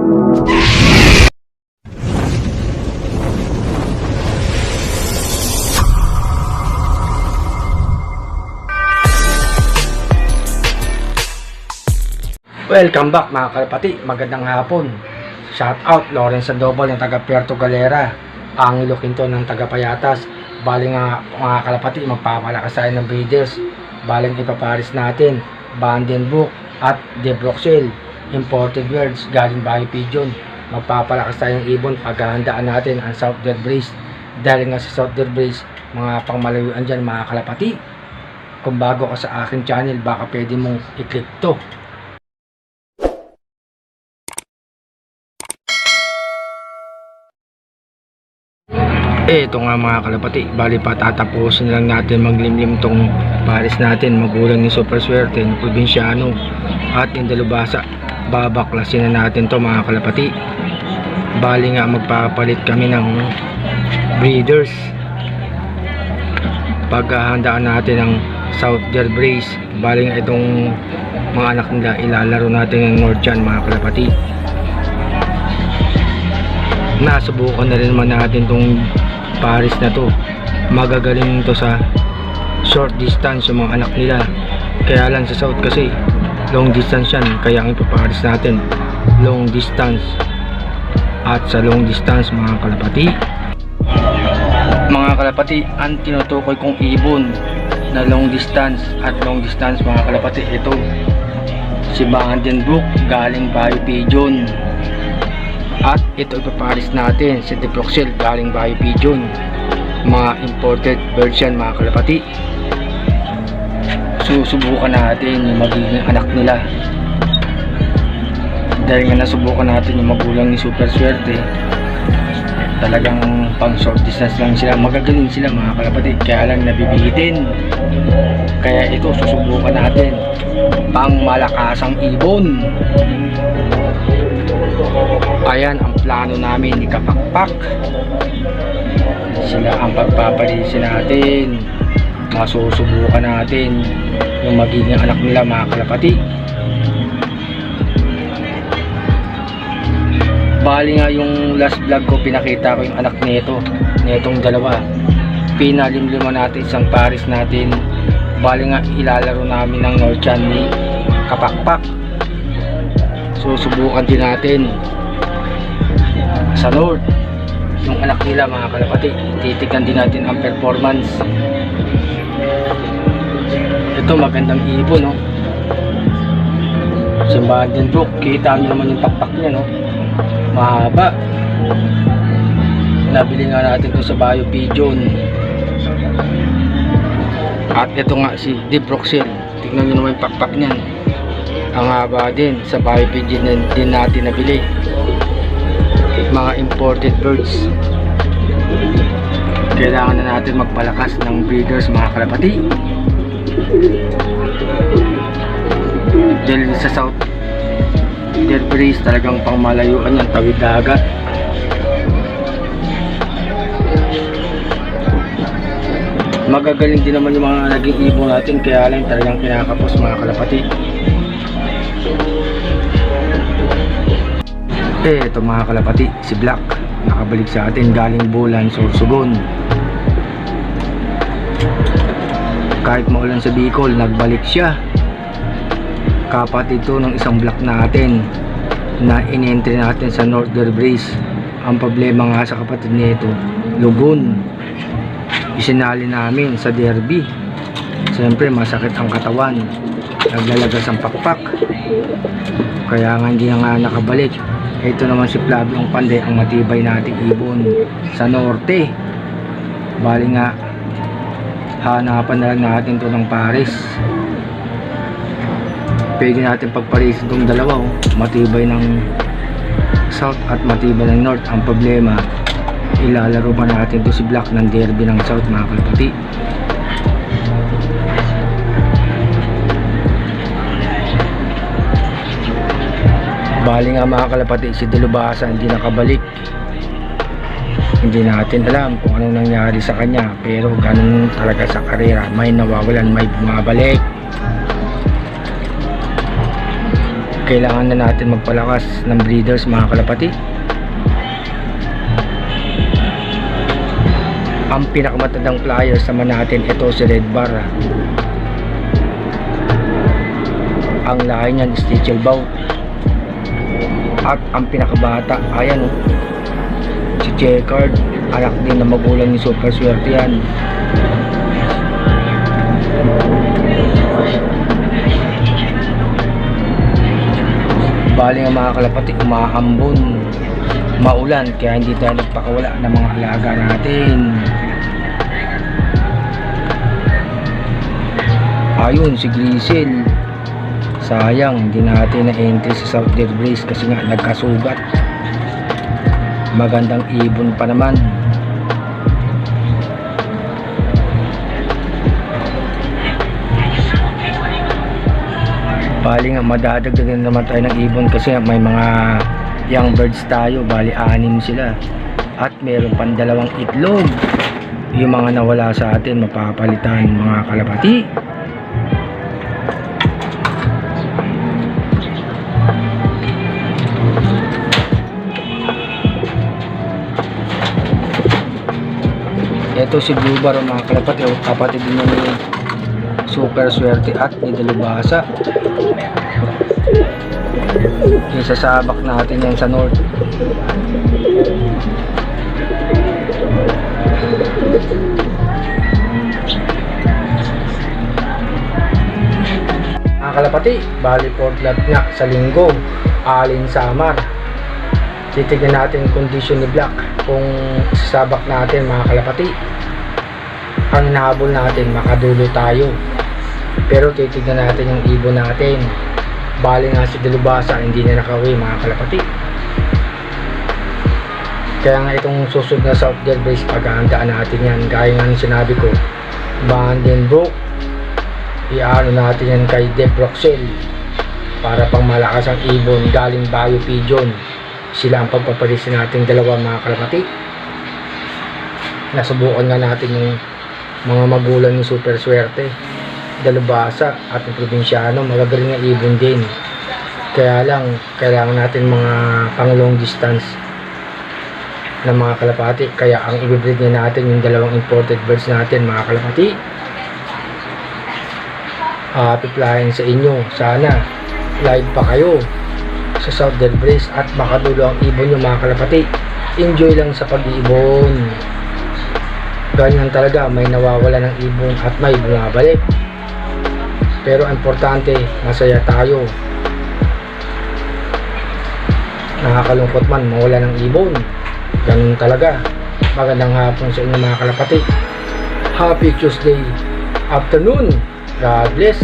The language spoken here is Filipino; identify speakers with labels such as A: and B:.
A: Welcome back mga kalapati, magandang hapon. Shout out Lawrence Sandoval ng taga Puerto Galera, Angelo Quinto ng taga Payatas. Baling nga mga kalapati, magpapalakas tayo ng breeders. Baling ipaparis natin Vandenbroek at De Bruxelles, imported birds galing Bahay Pigeon. Magpapalakas tayo ng ibon, paghahandaan natin ang South Deer Breeze. Dahil nga sa South Deer Breeze, mga pangmalayuan dyan mga kalapati. Kung bago ka sa aking channel, baka pwede mong i-click to. Ito nga mga kalapati, bali patatapusin lang natin maglimlim tong pares natin, magulang ni Super Swerte ng probinsyano at Indalubasa. Babaklasin na natin to mga kalapati. Bali nga magpapalit kami ng breeders. Paghahandaan natin ng South Deer Breeze, bali nga itong mga anak nila ilalaro natin ng Northern mga kalapati. Nasubukan na rin naman natin tong pares na to, magagaling to sa short distance yung mga anak nila. Kaya lang sa south kasi long distance yan, kaya ang ipapares natin long distance. At sa long distance mga kalapati, ang tinutukoy kong ibon na long distance at long distance mga kalapati, ito si Vandenbroek galing Bahay Pigeon. At ito ipaparis natin si De Bruxelles galing Bahay Pigeon. Mga imported birds yan mga kalapati. Susubukan natin yung magiging anak nila. Dahil nga nasubukan natin yung magulang ni Super Swerte, talagang pang short distance lang sila. Magagaling sila mga kalapati, kaya lang nabibitin. Kaya ito susubukan natin, pang malakasang ibon. Ayan ang plano namin ni Kapakpak. Sila ang pagpapalisin natin. Masusubukan natin yung magiging anak nila mga kalapati. Bali nga yung last vlog ko, pinakita ko yung anak nitong dalawa. Pinalimliman natin isang pares natin. Bali nga ilalaro namin ng Northern ni Kapakpak. Susubukan din natin sa North yung anak nila mga kalapati. Titignan din natin ang performance. Ito magandang ibon, no? Si Vandenbroek, kita nyo naman yung pakpak niya, no? Mahaba. Nabili nga natin ito sa Bahay Pigeon. At ito nga si De Bruxelles, tignan nyo naman yung pakpak niyan. Ang haba din, sa Bahay Pigeon din natin nabili. Mga imported birds. Kailangan na natin magpalakas ng breeders mga kalapati. Dahil sa South Deer Breeze talagang pangmalayuan yan, tawid dagat. Magagaling din naman yung mga naging ibon natin, kaya lang talagang kinakapos mga kalapati. Ito mga kalapati, si Black nakabalik sa atin galing Bulan, Sorsogon. Kahit maulan sa Bicol, nagbalik siya. Kapatid ito ng isang Black natin na in-entry natin sa North Deer Breeze. Ang problema nga sa kapatid nito, lugon. Isinali namin sa derby. Siyempre masakit ang katawan, naglalagas ang pakpak, kaya nga hindi nga nakabalik. Ito naman si Flaviong Panday, ang matibay nating ibon sa norte. Bali nga hanapan na lang natin to ng pares. Pwede natin pagparisin itong dalawa, oh. Matibay ng south at matibay ng north. Ang problema, ilalaro pa natin to si Black ng derby ng south mga kalapati. Bali nga mga kalapati, si Indalubasa hindi nakabalik. Hindi natin alam kung anong nangyari sa kanya, pero ganun talaga sa karera, may nawawalan, may bumabalik. kailangan na natin magpalakas ng breeders mga kalapati. Ang pinakamatandang pliers naman natin, ito si Red Bar. Ang lahi niyan is Stichelbaugh. At ang pinakabata, ayan si Checkered, anak din na magulang ni Super Swerte yan. Bali nga mga kalapati, umaambon, maulan, kaya hindi tayo nagpakawala ng mga alaga natin. Ayun si Grisel, sayang hindi natin na-entry sa South Deer Brace kasi nga nagkasugat. Magandang ibon pa naman. Bali nga madadagdagan naman tayo ng ibon kasi may mga young birds tayo, bali 6 sila. At meron pang 2 itlog. Yung mga nawala sa atin mapapalitan mga kalapati. Ito si Blue Bar mga kalapati, kapatid din ni Super Swerte at ni Dalubhasa. Isasabak natin yan sa north. Mga kalapati, bali 4 lot nga sa linggo, alin samar. Titignan natin yung condition ni Black kung sasabak natin mga kalapati. Ang hinahabol natin, makadulo tayo. Pero titignan natin yung ibon natin. Bali nga si Dalubhasa hindi na nakauwi mga kalapati. Kaya nga itong susunod na South Deer Brace, paghahandaan natin yan. Gaya nga ng sinabi ko, Vandenbroek, iano natin yan kay Deb Roxel para pang malakas ang ibon galing Bayo Pigeon. Sila ang pagpapalisin natin 2 mga kalapati. Nasubukan nga natin yung mga magulang ni Super Swerte, Dalubhasa at ng probinsyano, magagaling na ibon din. Kaya lang kailangan natin mga pang long distance na mga kalapati. Kaya ang i-breed niya natin yung 2 imported birds natin mga kalapati. Happy flying sa inyo. Sana live pa kayo sa South Deer Brace at makadulo ang ibon nyo mga kalapati. Enjoy lang sa pag-iibon. Ganyan talaga, may nawawala ng ibon at may bumabalik. Pero importante, masaya tayo. Nakakalungkot man mawala ng ibon. Ganun talaga. Magandang hapon sa inyo mga kalapati. Happy Tuesday afternoon. God bless.